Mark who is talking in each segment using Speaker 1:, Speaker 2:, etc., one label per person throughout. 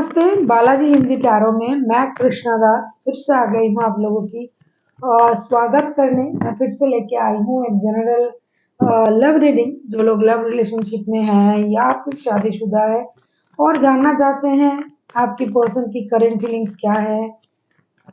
Speaker 1: नमस्ते, बालाजी हिंदी टैरो में मैं कृष्णा दास फिर से आ गई हूँ आप लोगों की स्वागत करने। मैं फिर से लेके आई हूँ एक जनरल लव रीडिंग। जो लोग लव रिलेशनशिप में हैं या फिर शादीशुदा है और जानना चाहते हैं आपकी पर्सन की करंट फीलिंग्स क्या है,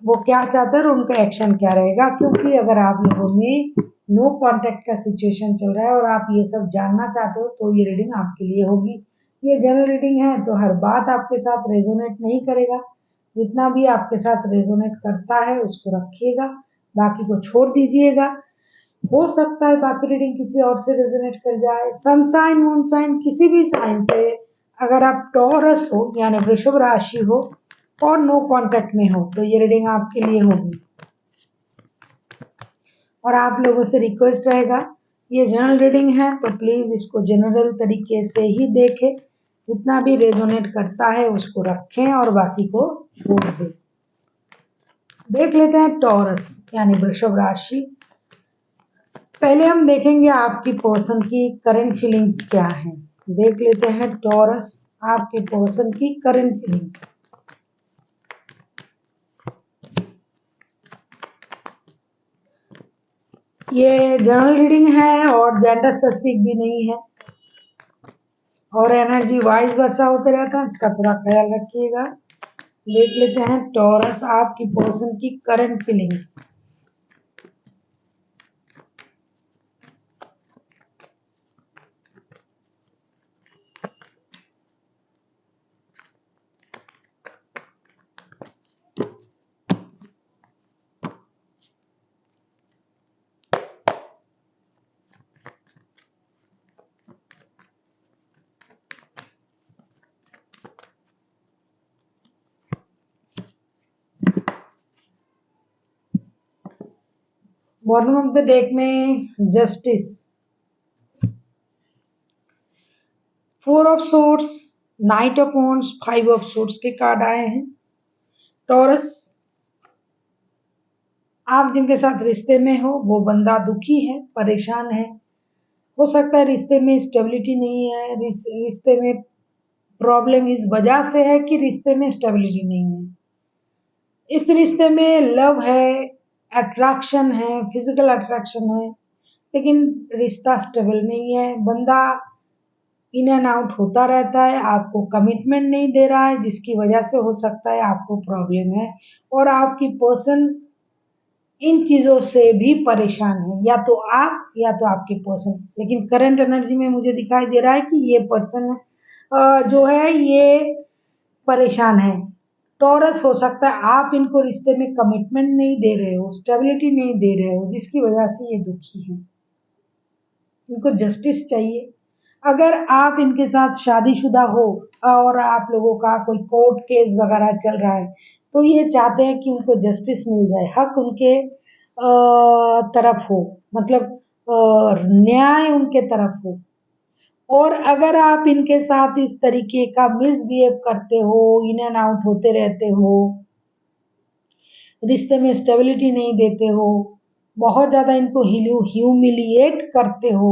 Speaker 1: वो क्या चाहते हैं और उनका एक्शन क्या रहेगा। क्योंकि अगर आप लोगों में नो कांटेक्ट का सिचुएशन चल रहा है और आप ये सब जानना चाहते हो तो ये रीडिंग आपके लिए होगी। ये जनरल रीडिंग है तो हर बात आपके साथ रेजोनेट नहीं करेगा। जितना भी आपके साथ रेजोनेट करता है उसको रखिएगा, बाकी को छोड़ दीजिएगा। हो सकता है बाकी रीडिंग किसी और से रेजोनेट कर जाए। सन साइन मून साइन किसी भी साइन से, अगर आप टॉरस हो यानी वृषभ राशि हो और नो कांटेक्ट में हो तो ये रीडिंग आपके लिए होगी। और आप लोगों से रिक्वेस्ट रहेगा, ये जनरल रीडिंग है तो प्लीज इसको जनरल तरीके से ही देखें। जितना भी रेजोनेट करता है उसको रखें और बाकी को छोड़ दें। देख लेते हैं टॉरस यानी वृषभ राशि। पहले हम देखेंगे आपकी पर्सन की करंट फीलिंग्स क्या है। देख लेते हैं टॉरस, आपके पर्सन की करंट फीलिंग्स। ये जनरल रीडिंग है और जेंडर स्पेसिफिक भी नहीं है और एनर्जी वाइज वर्षा होते रहता है, इसका थोड़ा ख्याल रखिएगा। देख लेते हैं टॉरस, आपकी पर्सन की current feelings. Bottom of the deck में justice, four of swords, knight of wands, five of swords के कार्ड आए हैं। टॉरस, आप जिनके साथ रिश्ते में हो वो बंदा दुखी है, परेशान है। हो सकता है रिश्ते में स्टेबिलिटी नहीं है, रिश्ते में प्रॉब्लम इस वजह से है कि रिश्ते में स्टेबिलिटी नहीं है। इस रिश्ते में लव है, अट्रैक्शन है, फिजिकल अट्रैक्शन है, लेकिन रिश्ता स्टेबल नहीं है। बंदा इन एंड आउट होता रहता है, आपको कमिटमेंट नहीं दे रहा है, जिसकी वजह से हो सकता है आपको प्रॉब्लम है। और आपकी पर्सन इन चीजों से भी परेशान है, या तो आप या तो आपके पर्सन। लेकिन करंट एनर्जी में मुझे दिखाई दे रहा है कि ये पर्सन जो है ये परेशान है। टॉरस, हो सकता है आप इनको रिश्ते में कमिटमेंट नहीं दे रहे हो, स्टेबिलिटी नहीं दे रहे हो, जिसकी वजह से ये दुखी है। इनको जस्टिस चाहिए। अगर आप इनके साथ शादीशुदा हो और आप लोगों का कोई कोर्ट केस वगैरह चल रहा है तो ये चाहते हैं कि उनको जस्टिस मिल जाए, हक उनके तरफ हो, मतलब न्याय उनके तरफ हो। और अगर आप इनके साथ इस तरीके का मिसबिहेव करते हो, इन एंड आउट होते रहते हो, रिश्ते में स्टेबिलिटी नहीं देते हो, बहुत ज्यादा इनको ह्यूमिलिएट करते हो,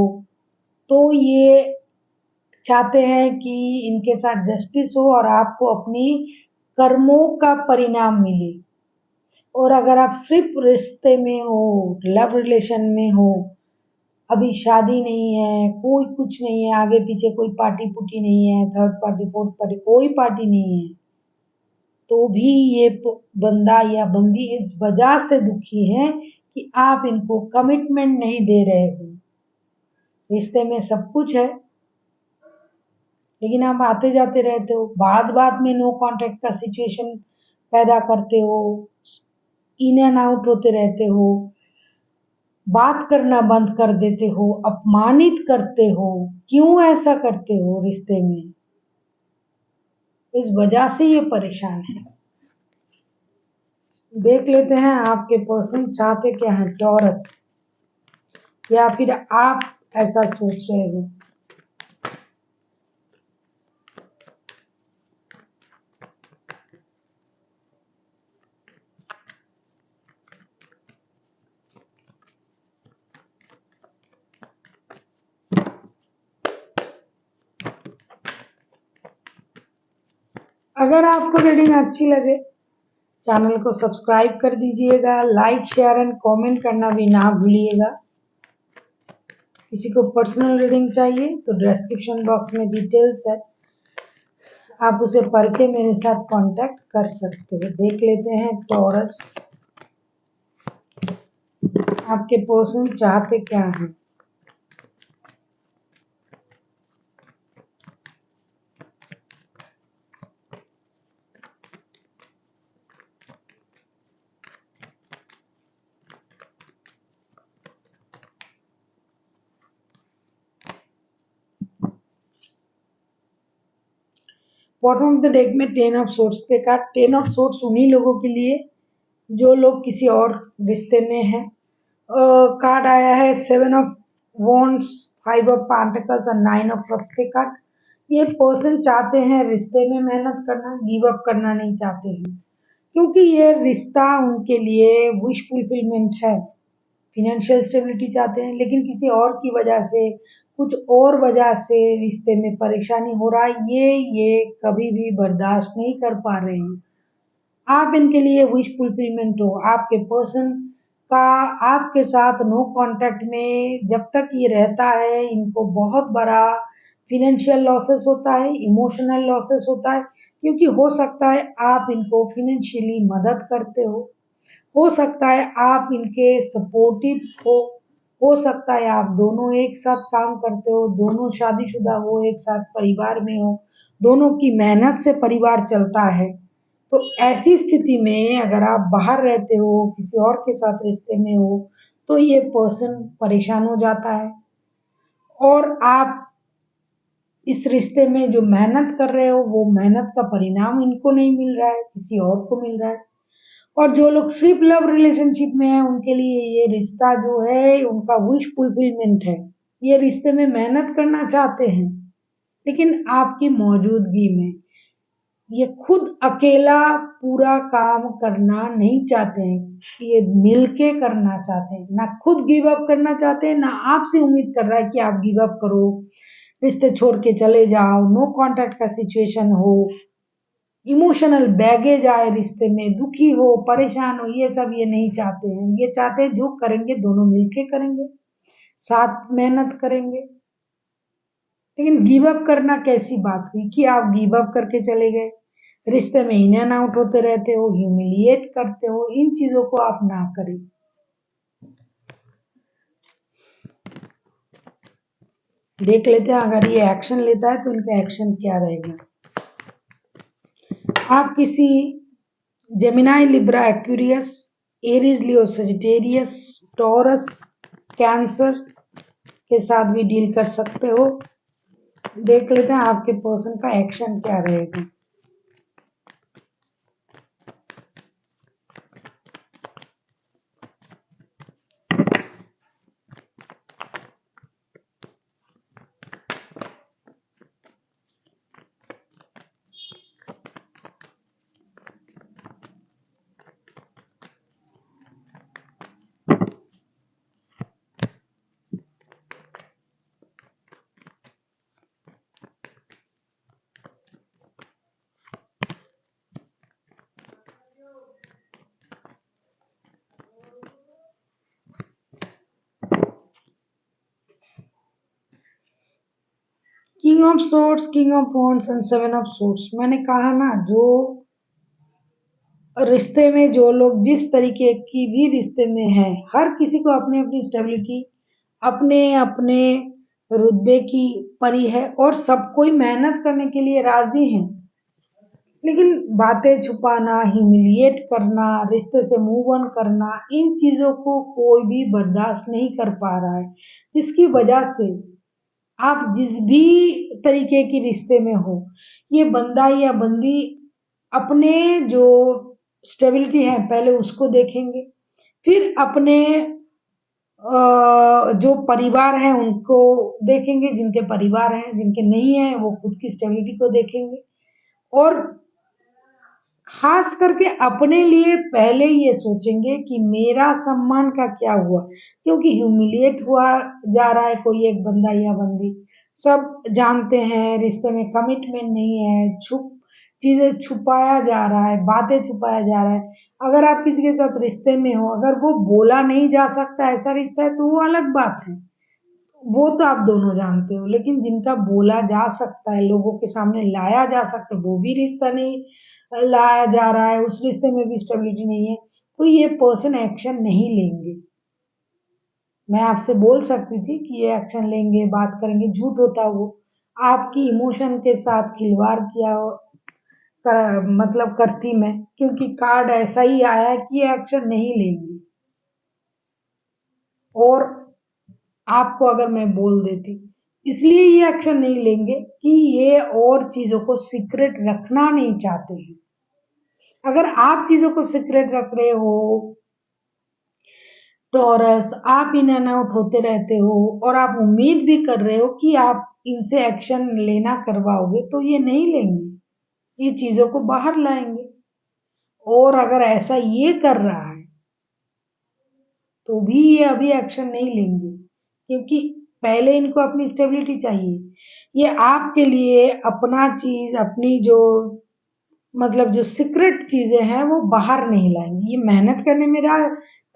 Speaker 1: तो ये चाहते हैं कि इनके साथ जस्टिस हो और आपको अपनी कर्मों का परिणाम मिले। और अगर आप सिर्फ रिश्ते में हो, लव रिलेशन में हो, अभी शादी नहीं है, कोई कुछ नहीं है, आगे पीछे कोई पार्टी पुटी नहीं है, थर्ड पार्टी फोर्थ पार्टी कोई पार्टी नहीं है, तो भी ये बंदा या बंदी इस वजह से दुखी है कि आप इनको कमिटमेंट नहीं दे रहे हो। रिश्ते में सब कुछ है लेकिन आप आते जाते रहते हो, बात बात में नो कांटेक्ट का सिचुएशन पैदा करते हो, इन एंड आउट होते रहते हो, बात करना बंद कर देते हो, अपमानित करते हो। क्यों ऐसा करते हो रिश्ते में? इस वजह से ये परेशान है। देख लेते हैं आपके पर्सन चाहते क्या है टॉरस, या फिर आप ऐसा सोच रहे हो। अगर आपको रीडिंग अच्छी लगे चैनल को सब्सक्राइब कर दीजिएगा, लाइक शेयर एंड कमेंट करना भी ना भूलिएगा। किसी को पर्सनल रीडिंग चाहिए तो डिस्क्रिप्शन बॉक्स में डिटेल्स है, आप उसे पढ़ के मेरे साथ कांटेक्ट कर सकते हो। देख लेते हैं टॉरस, आपके पर्सन चाहते क्या हैं। बॉटम ऑफ द डेक में 10 ऑफ सोर्ट्स के कार्ड। 10 ऑफ सोर्ट्स उन्हीं लोगों के लिए जो लोग किसी और रिश्ते में हैं। कार्ड आया है 7 ऑफ वॉन्ड्स, 5 ऑफ पेंटिकल्स और 9 ऑफ कप्स के कार्ड। ये पर्सन चाहते हैं रिश्ते में मेहनत करना, गिव अप करना नहीं चाहते हैं, क्योंकि ये रिश्ता उनके लिए विश फुलफिलमेंट है। फिनेंशियल स्टेबिलिटी चाहते हैं, लेकिन किसी और की वजह से, कुछ और वजह से रिश्ते में परेशानी हो रहा है। ये कभी भी बर्दाश्त नहीं कर पा रहे हैं। आप इनके लिए विश फुलफिलमेंट हो। आपके पर्सन का आपके साथ नो कांटेक्ट में जब तक ये रहता है, इनको बहुत बड़ा फिनेंशियल लॉसेस होता है, इमोशनल लॉसेस होता है, क्योंकि हो सकता है आप इनको फिनेंशियली मदद करते हो सकता है आप इनके सपोर्टिव हो सकता है आप दोनों एक साथ काम करते हो, दोनों शादीशुदा हो, एक साथ परिवार में हो, दोनों की मेहनत से परिवार चलता है। तो ऐसी स्थिति में अगर आप बाहर रहते हो, किसी और के साथ रिश्ते में हो, तो ये पर्सन परेशान हो जाता है और आप इस रिश्ते में जो मेहनत कर रहे हो वो मेहनत का परिणाम इनको नहीं मिल रहा है, किसी और को मिल रहा है। और जो लोग सिर्फ लव रिलेशनशिप में हैं उनके लिए ये रिश्ता जो है उनका विश फुलफिलमेंट है। ये रिश्ते में मेहनत करना चाहते हैं, लेकिन आपकी मौजूदगी में ये खुद अकेला पूरा काम करना नहीं चाहते हैं, ये मिलके करना चाहते हैं। ना खुद गिव अप करना चाहते हैं, ना आपसे उम्मीद कर रहा है कि आप गिव अप करो, रिश्ते छोड़ के चले जाओ, नो कांटेक्ट का सिचुएशन हो, इमोशनल बैगेज आए रिश्ते में, दुखी हो, परेशान हो, ये सब ये नहीं चाहते हैं। ये चाहते हैं जो करेंगे दोनों मिलके करेंगे, साथ मेहनत करेंगे। लेकिन गिव अप करना कैसी बात हुई कि आप गिव अप करके चले गए, रिश्ते में इन एंड आउट होते रहते हो, ह्यूमिलिएट करते हो। इन चीजों को आप ना करें। देख लेते हैं अगर ये एक्शन लेता है तो इनका एक्शन क्या रहेगा। आप किसी जेमिनाई, लिब्रा, एक्वेरियस, एरीज, लियो, सजिटेरियस, टॉरस, कैंसर के साथ भी डील कर सकते हो। देख लेते हैं आपके पर्सन का एक्शन क्या रहेगा। King of swords, king of wands and 7 of swords. मैंने कहा ना, जो रिश्ते में जो लोग जिस तरीके की भी रिश्ते में है, हर किसी को अपनी अपनी स्टेबिलिटी, अपने अपने रुतबे की परी है और सब कोई मेहनत करने के लिए राजी हैं। लेकिन बातें छुपाना, ह्यूमिलिएट करना, रिश्ते से मूव ऑन करना, इन चीजों को कोई भी बर्दाश्त नहीं कर पा रहा है, जिसकी वजह से आप जिस भी तरीके की रिश्ते में हो, ये बंदा या बंदी अपने जो स्टेबिलिटी है पहले उसको देखेंगे, फिर अपने जो परिवार है उनको देखेंगे, जिनके परिवार हैं, जिनके नहीं है वो खुद की स्टेबिलिटी को देखेंगे और खास करके अपने लिए पहले ये सोचेंगे कि मेरा सम्मान का क्या हुआ, क्योंकि ह्यूमिलिएट हुआ जा रहा है कोई एक बंदा या बंदी। सब जानते हैं रिश्ते में कमिटमेंट नहीं है, छुप चीजें छुपाया जा रहा है, बातें छुपाया जा रहा है। अगर आप किसी के साथ रिश्ते में हो, अगर वो बोला नहीं जा सकता ऐसा रिश्ता है तो वो अलग बात है, वो तो आप दोनों जानते हो। लेकिन जिनका बोला जा सकता है, लोगों के सामने लाया जा सकता है, वो भी रिश्ता नहीं लाया जा रहा है, उस रिश्ते में भी स्टेबिलिटी नहीं है, तो ये पर्सन एक्शन नहीं लेंगे। मैं आपसे बोल सकती थी कि ये एक्शन लेंगे, बात करेंगे, झूठ होता वो। आपकी इमोशन के साथ खिलवाड़ किया मतलब करती मैं, क्योंकि कार्ड ऐसा ही आया है कि ये एक्शन नहीं लेंगे। और आपको अगर मैं बोल देती, इसलिए ये एक्शन नहीं लेंगे कि ये और चीजों को सीक्रेट रखना नहीं चाहते हैं। अगर आप चीजों को सीक्रेट रख रहे हो, टॉरस, आप इन एंड आउट होते रहते हो और आप उम्मीद भी कर रहे हो कि आप इनसे एक्शन लेना करवाओगे, तो ये नहीं लेंगे, ये चीजों को बाहर लाएंगे। और अगर ऐसा ये कर रहा है तो भी ये अभी एक्शन नहीं लेंगे, क्योंकि पहले इनको अपनी स्टेबिलिटी चाहिए। ये आपके लिए अपना चीज, अपनी जो मतलब जो सीक्रेट चीजें हैं वो बाहर नहीं लाएंगे। ये मेहनत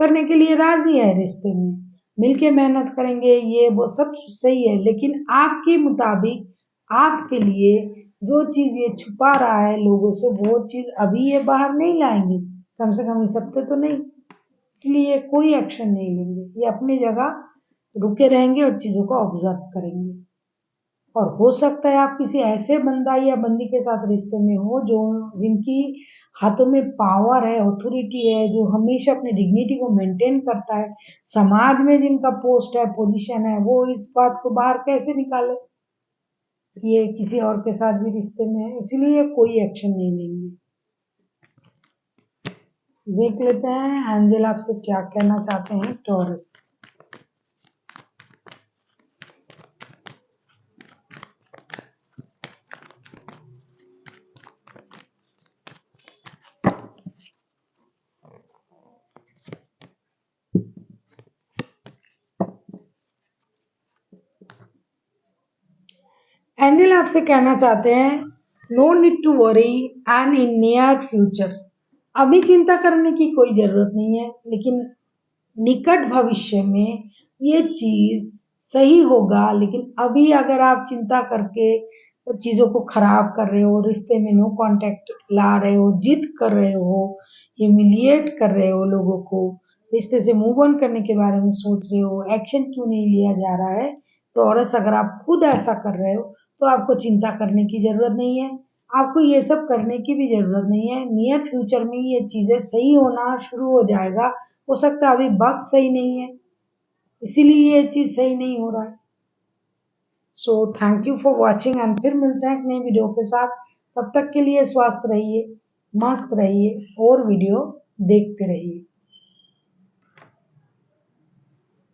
Speaker 1: करने के लिए राजी है रिश्ते में, मिलके मेहनत करेंगे, ये वो सब सही है, लेकिन आपके मुताबिक आपके लिए जो चीज ये छुपा रहा है लोगों से, वो चीज अभी ये बाहर नहीं लाएंगे, कम से कम इस हफ्ते तो नहीं। इसलिए कोई एक्शन नहीं लेंगे, ये अपनी जगह रुके रहेंगे और चीजों को ऑब्जर्व करेंगे। और हो सकता है आप किसी ऐसे बंदा या बंदी के साथ रिश्ते में हो जो जिनकी हाथों में पावर है, ऑथोरिटी है, जो हमेशा अपनी डिग्निटी को मेंटेन करता है, समाज में जिनका पोस्ट है, पोजीशन है, वो इस बात को बाहर कैसे निकाले ये किसी और के साथ भी रिश्ते में है, इसलिए कोई एक्शन नहीं लेंगे। देख लेते हैं एंजल आपसे क्या कहना चाहते हैं टॉरस। एंजल आपसे कहना चाहते हैं, no need to worry and in near future. अभी चिंता करने की कोई जरूरत नहीं है, लेकिन निकट भविष्य में ये चीज सही होगा। लेकिन अभी अगर आप चिंता करके चीजों को खराब कर रहे हो, रिश्ते में नो कांटेक्ट ला रहे हो, जिद कर रहे हो, ह्यूमिलिएट कर रहे हो लोगों को, रिश्ते से मूव ऑन करने के बारे में सोच रहे हो, एक्शन क्यों नहीं लिया जा रहा है टॉरस, अगर आप खुद ऐसा कर रहे हो तो आपको चिंता करने की जरूरत नहीं है, आपको ये सब करने की भी जरूरत नहीं है। नियर फ्यूचर में ये चीजें सही होना शुरू हो जाएगा। हो सकता है अभी वक्त सही नहीं है, इसीलिए ये चीज सही नहीं हो रहा है। So thank you for watching and फिर मिलते हैं एक नई वीडियो के साथ। तब तक के लिए स्वस्थ रहिए, मस्त रहिए और वीडियो देखते रहिए।